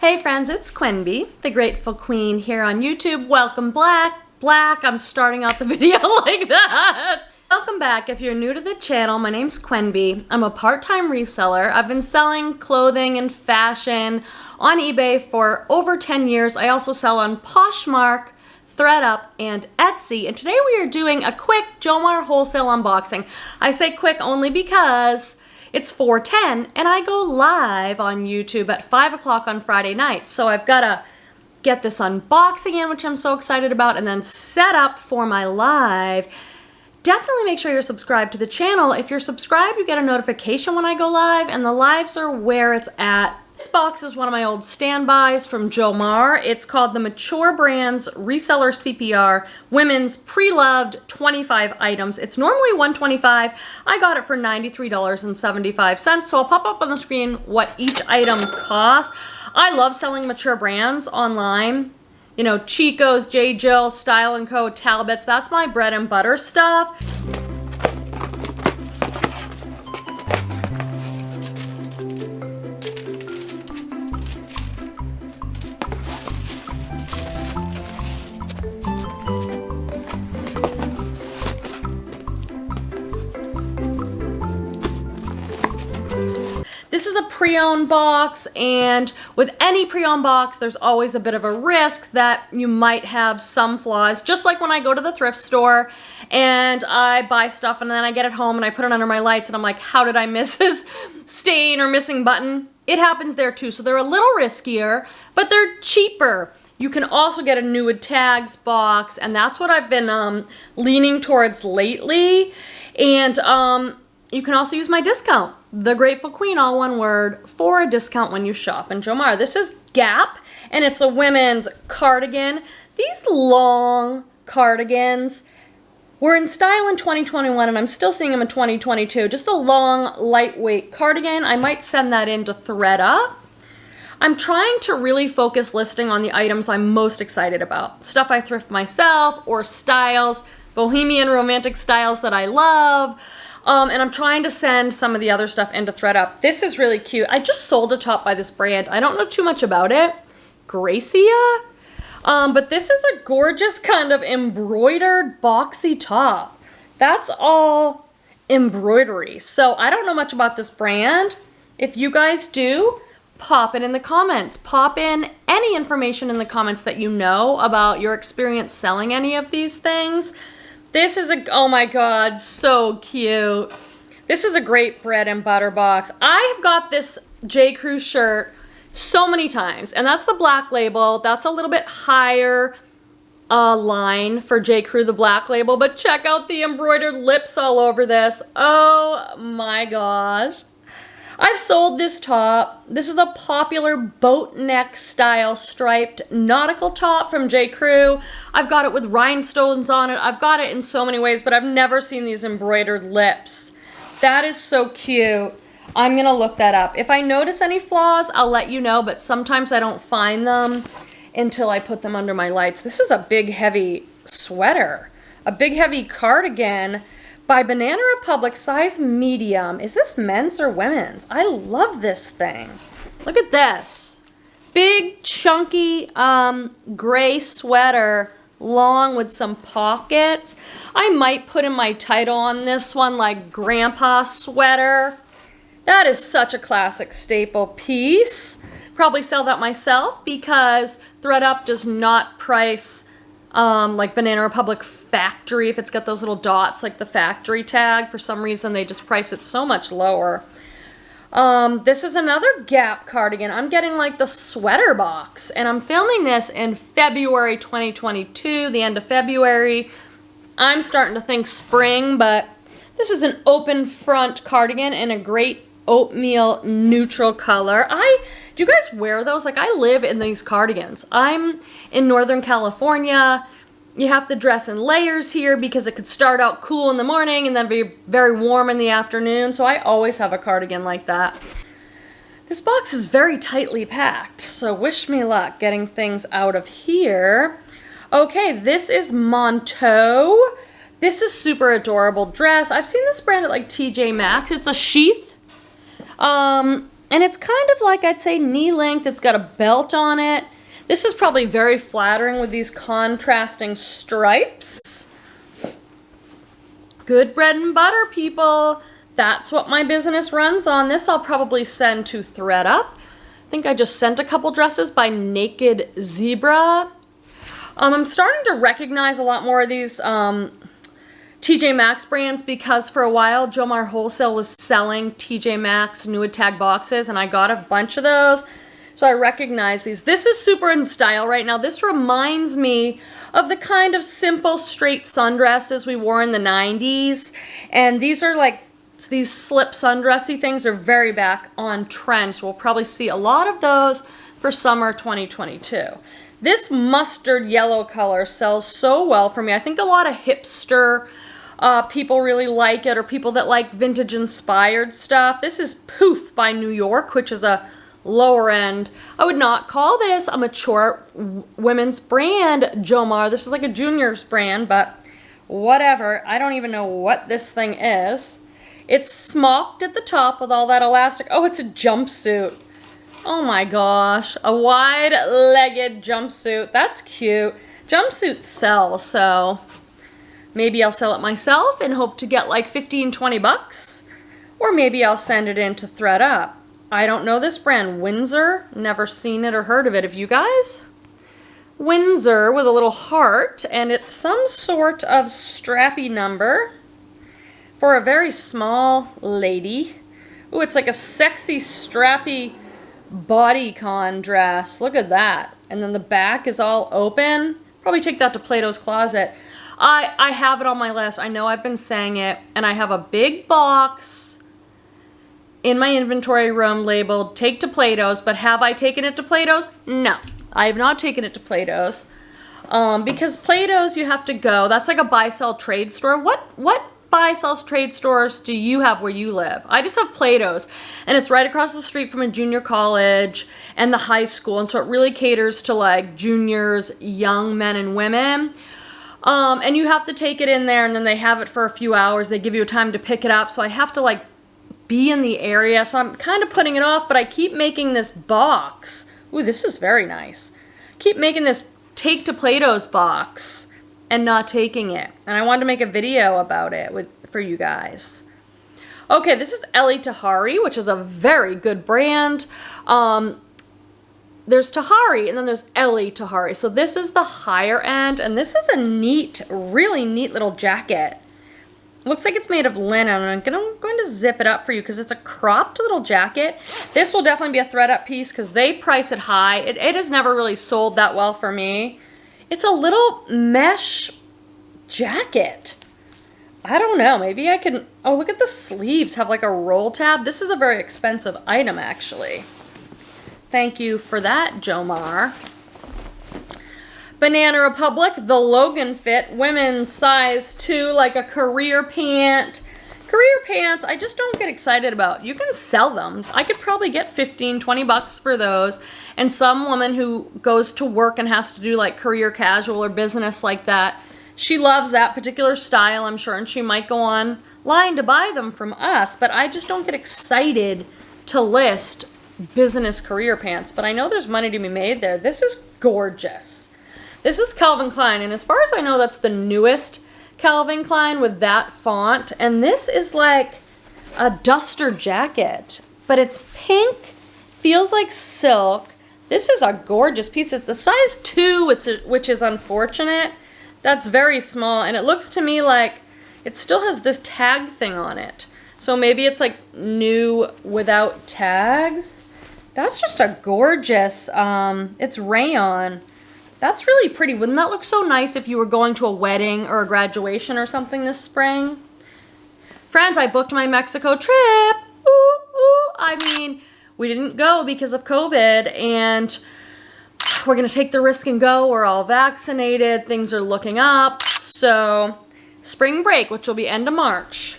Hey friends, it's Quenby, the Grateful Queen here on YouTube. Welcome back. I'm starting out the video like that. Welcome back. If you're new to the channel, my name's Quenby. I'm a part-time reseller. I've been selling clothing and fashion on eBay for over 10 years. I also sell on Poshmark, Thredup, and Etsy. And today we are doing a quick Jomar Wholesale unboxing. I say quick only because it's 4:10 and I go live on YouTube at 5 o'clock on Friday night. So I've got to get this unboxing in, which I'm so excited about, and then set up for my live. Definitely make sure you're subscribed to the channel. If you're subscribed, you get a notification when I go live, and the lives are where it's at. This box is one of my old standbys from Jomar. It's called the Mature Brands Reseller CPR Women's Pre-Loved 25 Items. It's normally $125. I got it for $93.75. So I'll pop up on the screen what each item costs. I love selling mature brands online. You know, Chico's, J. Jill, Style & Co., Talbot's. That's my bread and butter stuff. This is a pre-owned box, and with any pre-owned box, there's always a bit of a risk that you might have some flaws. Just like when I go to the thrift store and I buy stuff and then I get it home and I put it under my lights and I'm like, how did I miss this stain or missing button? It happens there too. So they're a little riskier, but they're cheaper. You can also get a new with tags box, and that's what I've been leaning towards lately. And you can also use my discount, The Grateful Queen, all one word, for a discount when you shop in Jomar. This is Gap, and it's a women's cardigan. These long cardigans were in style in 2021, and I'm still seeing them in 2022. Just a long, lightweight cardigan. I might send that in to Thredup. I'm trying to really focus listing on the items I'm most excited about. Stuff I thrift myself, or styles, bohemian romantic styles that I love. And I'm trying to send some of the other stuff into Thredup. This is really cute. I just sold a top by this brand. I don't know too much about it. Gracia? But this is a gorgeous kind of embroidered boxy top. That's all embroidery. So I don't know much about this brand. If you guys do, pop it in the comments. Pop in any information in the comments that you know about your experience selling any of these things. This is oh my God, so cute. This is a great bread and butter box. I have got this J. Crew shirt so many times, and that's the black label. That's a little bit higher line for J. Crew, the black label, but check out the embroidered lips all over this. Oh my gosh. I've sold this top. This is a popular boat neck style striped nautical top from J. Crew. I've got it with rhinestones on it. I've got it in so many ways, but I've never seen these embroidered lips. That is so cute. I'm gonna look that up. If I notice any flaws, I'll let you know, but sometimes I don't find them until I put them under my lights. This is a big, heavy sweater. A big, heavy cardigan by Banana Republic, size medium. Is this men's or women's? I love this thing. Look at this. Big, chunky, gray sweater, long with some pockets. I might put in my title on this one, like Grandpa Sweater. That is such a classic staple piece. Probably sell that myself because Thredup does not price like Banana Republic factory, if it's got those little dots like the factory tag. For some reason they just price it so much lower. This is another Gap cardigan. I'm getting like the sweater box, and I'm filming this in February 2022, the end of February. I'm starting to think spring, but this is an open front cardigan in a great oatmeal neutral color. Do you guys wear those? Like, I live in these cardigans. I'm in Northern California. You have to dress in layers here because it could start out cool in the morning and then be very warm in the afternoon. So I always have a cardigan like that. This box is very tightly packed, so wish me luck getting things out of here. Okay, this is Monteau. This is super adorable dress. I've seen this brand at like TJ Maxx. It's a sheath. And it's kind of like, I'd say, knee length. It's got a belt on it. This is probably very flattering with these contrasting stripes. Good bread and butter, people. That's what my business runs on. This I'll probably send to Thredup. I think I just sent a couple dresses by Naked Zebra. I'm starting to recognize a lot more of these TJ Maxx brands because for a while Jomar Wholesale was selling TJ Maxx Nude Tag boxes, and I got a bunch of those. So I recognize these. This is super in style right now. This reminds me of the kind of simple straight sundresses we wore in the 90s. And these are like, these slip sundressy things are very back on trend. So we'll probably see a lot of those for summer 2022. This mustard yellow color sells so well for me. I think a lot of hipster people really like it, or people that like vintage inspired stuff. This is Poof by New York, which is a lower end. I would not call this a mature women's brand, Jomar. This is like a junior's brand, but whatever. I don't even know what this thing is. It's smocked at the top with all that elastic. Oh, it's a jumpsuit. Oh my gosh. A wide-legged jumpsuit. That's cute. Jumpsuits sell, so maybe I'll sell it myself and hope to get like 15, 20 bucks. Or maybe I'll send it in to Thredup. I don't know this brand. Windsor. Never seen it or heard of it. Have you guys? Windsor with a little heart, and it's some sort of strappy number for a very small lady. Ooh, it's like a sexy, strappy bodycon dress. Look at that. And then the back is all open. Probably take that to Plato's Closet. I have it on my list. I know I've been saying it, and I have a big box in my inventory room labeled take to Plato's, but have I taken it to Plato's? No, I have not taken it to Plato's. Because Plato's, you have to go. That's like a buy-sell trade store. What buy-sell trade stores do you have where you live? I just have Plato's, and it's right across the street from a junior college and the high school, and so it really caters to like juniors, young men and women. And you have to take it in there, and then they have it for a few hours. They give you time to pick it up, so I have to like be in the area, so I'm kind of putting it off, but I keep making this box. Ooh, this is very nice. Keep making this take to Plato's box and not taking it. And I wanted to make a video about it for you guys. Okay, this is Ellie Tahari, which is a very good brand. There's Tahari, and then there's Ellie Tahari. So this is the higher end, and this is a neat, really neat little jacket. Looks like it's made of linen, and I'm going to zip it up for you because it's a cropped little jacket. This will definitely be a Thredup piece because they price it high. It has never really sold that well for me. It's a little mesh jacket. I don't know, maybe I can, oh, look at the sleeves, have like a roll tab. This is a very expensive item, actually. Thank you for that, Jomar. Banana Republic, the Logan Fit, women's size 2, like a career pant. Career pants, I just don't get excited about. You can sell them. I could probably get 15, 20 bucks for those. And some woman who goes to work and has to do like career casual or business like that, she loves that particular style, I'm sure, and she might go online to buy them from us. But I just don't get excited to list business career pants. But I know there's money to be made there. This is gorgeous. This is Calvin Klein, and as far as I know, that's the newest Calvin Klein with that font. And this is like a duster jacket, but it's pink, feels like silk. This is a gorgeous piece. It's the size 2, which is unfortunate. That's very small, and it looks to me like it still has this tag thing on it. So maybe it's like new without tags. That's just a gorgeous, it's rayon. That's really pretty. Wouldn't that look so nice if you were going to a wedding or a graduation or something this spring? Friends, I booked my Mexico trip. Ooh, ooh. I mean, we didn't go because of COVID, and we're going to take the risk and go. We're all vaccinated. Things are looking up. So, spring break, which will be end of March,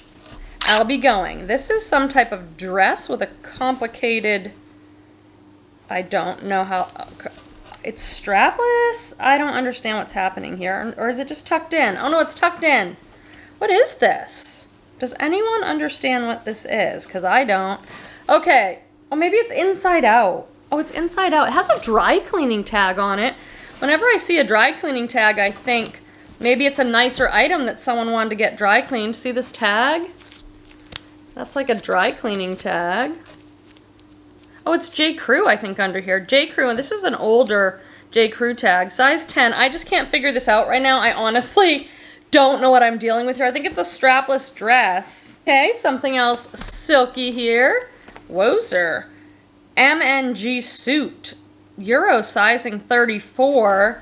I'll be going. This is some type of dress with a complicated, I don't know how, it's strapless? I don't understand what's happening here. Or is it just tucked in? Oh no, it's tucked in. What is this? Does anyone understand what this is? Because I don't. Okay, Oh, maybe it's inside out. Oh, it's inside out. It has a dry cleaning tag on it. Whenever I see a dry cleaning tag, I think maybe it's a nicer item that someone wanted to get dry cleaned. See this tag? That's like a dry cleaning tag. Oh, it's J. Crew, I think, under here. J. Crew, and this is an older J. Crew tag. Size 10. I just can't figure this out right now. I honestly don't know what I'm dealing with here. I think it's a strapless dress. Okay, something else silky here. Wozer. MNG suit. Euro sizing 34.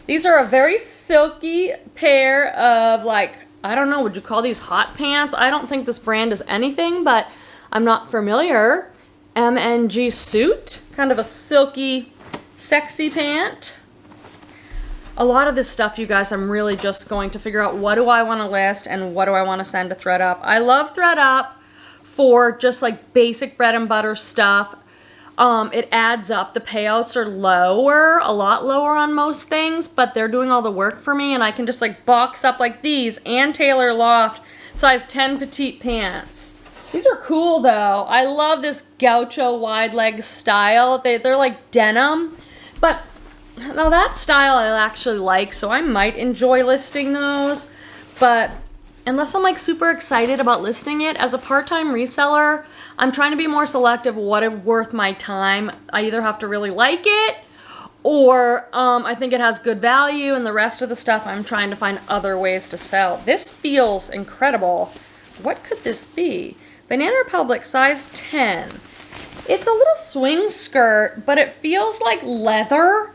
These are a very silky pair of, like, I don't know, would you call these hot pants? I don't think this brand is anything, but I'm not familiar. MNG suit. Kind of a silky, sexy pant. A lot of this stuff, you guys, I'm really just going to figure out what do I want to list and what do I want to send to Thredup. I love Thredup for just like basic bread and butter stuff. It adds up. The payouts are lower, a lot lower on most things, but they're doing all the work for me, and I can just like box up like these and tailor loft size 10 petite pants. These are cool though. I love this gaucho wide leg style. They're like denim, but now that style I actually like, so I might enjoy listing those, but unless I'm like super excited about listing it as a part-time reseller, I'm trying to be more selective what is worth my time. I either have to really like it or I think it has good value, and the rest of the stuff I'm trying to find other ways to sell. This feels incredible. What could this be? Banana Republic size 10. It's a little swing skirt, but it feels like leather,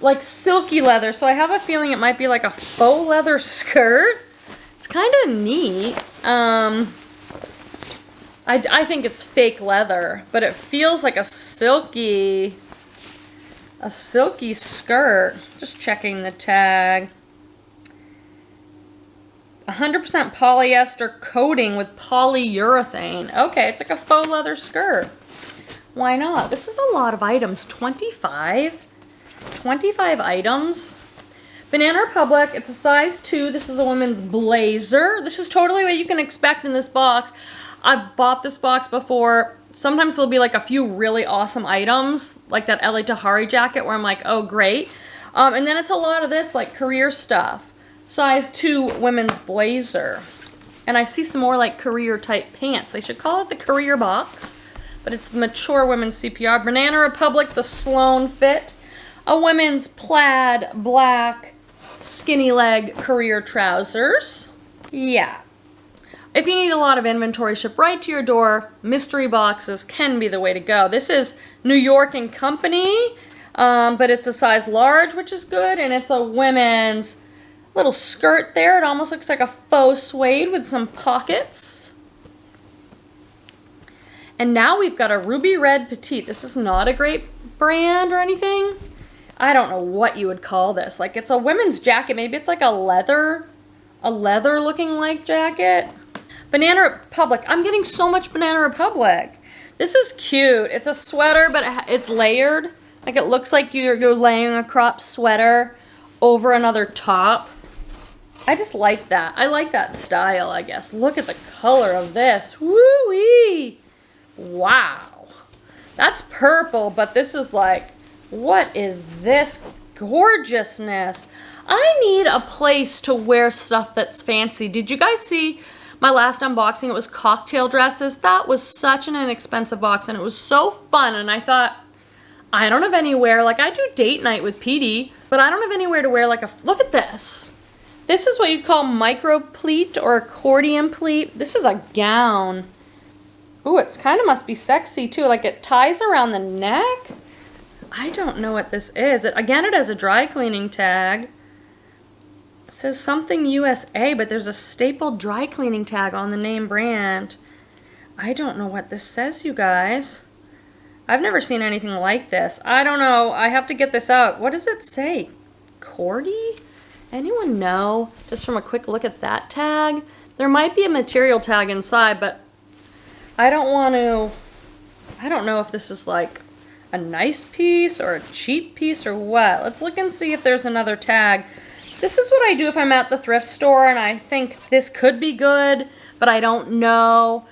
like silky leather. So I have a feeling it might be like a faux leather skirt. It's kind of neat. I think it's fake leather, but it feels like a silky skirt. Just checking the tag. 100% polyester coating with polyurethane. Okay, it's like a faux leather skirt. Why not? This is a lot of items. 25 items. Banana Republic, it's a size 2. This is a women's blazer. This is totally what you can expect in this box. I've bought this box before. Sometimes there'll be like a few really awesome items, like that LA Tahari jacket where I'm like, oh great. And then it's a lot of this like career stuff. Size 2 women's blazer. And I see some more like career type pants. They should call it the career box, but it's the mature women's CPR. Banana Republic, the Sloan fit. A women's plaid black skinny leg career trousers. Yeah. If you need a lot of inventory shipped right to your door, mystery boxes can be the way to go. This is New York & Company, but it's a size large, which is good, and it's a women's little skirt there. It almost looks like a faux suede with some pockets. And now we've got a ruby red petite. This is not a great brand or anything. I don't know what you would call this. Like, it's a women's jacket. Maybe it's like a leather looking like jacket. Banana Republic. I'm getting so much Banana Republic. This is cute. It's a sweater, but it's layered. Like, it looks like you're laying a crop sweater over another top. I just like that. I like that style, I guess. Look at the color of this. Woo-wee! Wow. That's purple, but this is like, what is this gorgeousness? I need a place to wear stuff that's fancy. Did you guys see my last unboxing? It was cocktail dresses. That was such an inexpensive box, and it was so fun. And I thought, I don't have anywhere. Like, I do date night with Petey, but I don't have anywhere to wear like a, look at this. This is what you'd call micro pleat or accordion pleat. This is a gown. Ooh, it's kind of must be sexy too. Like, it ties around the neck. I don't know what this is. Again, it has a dry cleaning tag. It says something USA, but there's a stapled dry cleaning tag on the name brand. I don't know what this says, you guys. I've never seen anything like this. I don't know. I have to get this out. What does it say? Cordy? Anyone know? Just from a quick look at that tag. There might be a material tag inside, but I don't know if this is like a nice piece or a cheap piece or what. Let's look and see if there's another tag. This is what I do if I'm at the thrift store and I think this could be good, but I don't know.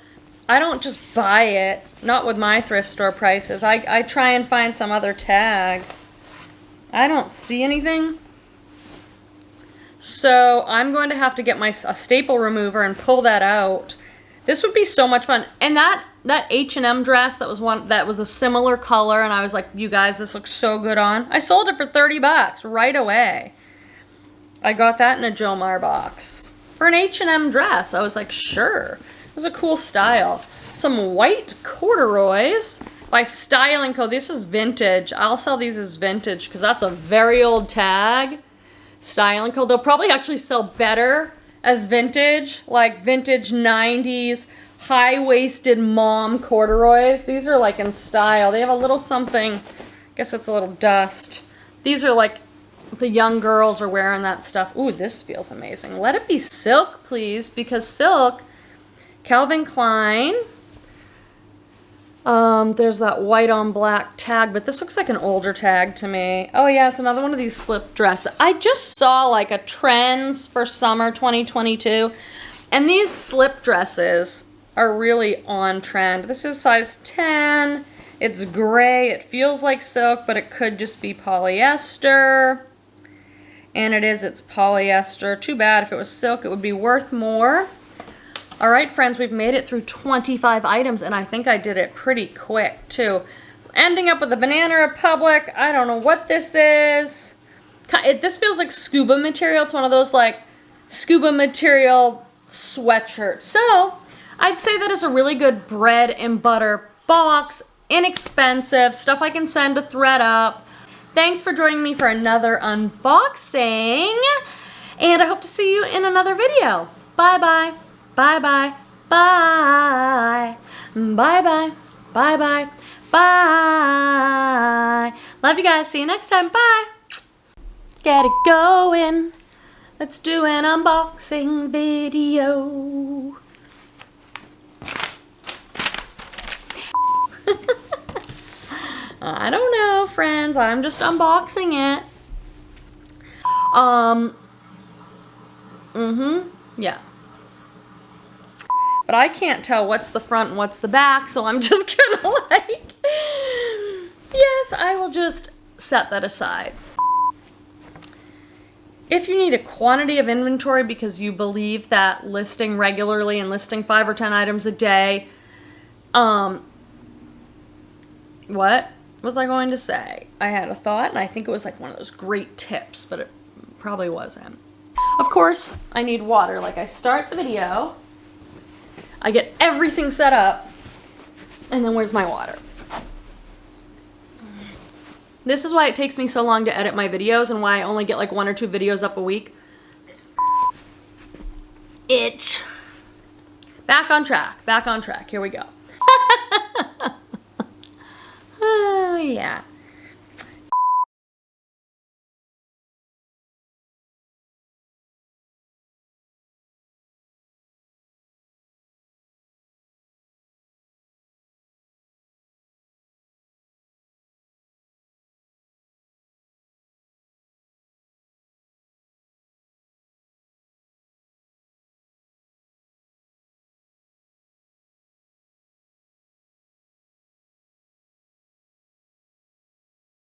I don't just buy it Not with my thrift store prices. I try and find some other tag. I don't see anything. So I'm going to have to get a staple remover and pull that out. This would be so much fun. And that H&M dress that was a similar color, and I was like, you guys, this looks so good on. I sold it for 30 bucks right away. I got that in a Jomar box for an H&M dress. I was like, sure. It was a cool style. Some white corduroys by Style & Co. This is vintage. I'll sell these as vintage because that's a very old tag. Style & Co. They'll probably actually sell better as vintage, like vintage 90s high-waisted mom corduroys. These are like in style. They have a little something, I guess it's a little dust. These are like the young girls are wearing that stuff. Ooh, this feels amazing. Let it be silk, please, because silk, Calvin Klein. There's that white on black tag, but this looks like an older tag to me. Oh yeah, it's another one of these slip dresses. I just saw like a trends for summer 2022, and these slip dresses are really on trend. This is size 10. It's gray. It feels like silk, but it could just be polyester. And it's polyester. Too bad. If it was silk, it would be worth more. All right, friends, we've made it through 25 items, and I think I did it pretty quick, too. Ending up with a Banana Republic. I don't know what this is. This feels like scuba material. It's one of those, like, scuba material sweatshirts. So, I'd say that is a really good bread and butter box. Inexpensive. Stuff I can send to Thredup. Thanks for joining me for another unboxing, and I hope to see you in another video. Bye-bye. Bye-bye, bye, bye-bye, bye-bye, bye. Love you guys. See you next time. Bye. Let's get it going. Let's do an unboxing video. I don't know, friends. I'm just unboxing it. Yeah. But I can't tell what's the front and what's the back, so I'm just gonna like, yes, I will just set that aside. If you need a quantity of inventory because you believe that listing regularly and listing 5 or 10 items a day, what was I going to say? I had a thought, and I think it was like one of those great tips, but it probably wasn't. Of course, I need water. Like, I start the video, I get everything set up, and then where's my water? This is why it takes me so long to edit my videos and why I only get like 1 or 2 videos up a week. Itch. Back on track. Back on track. Here we go. Oh, yeah.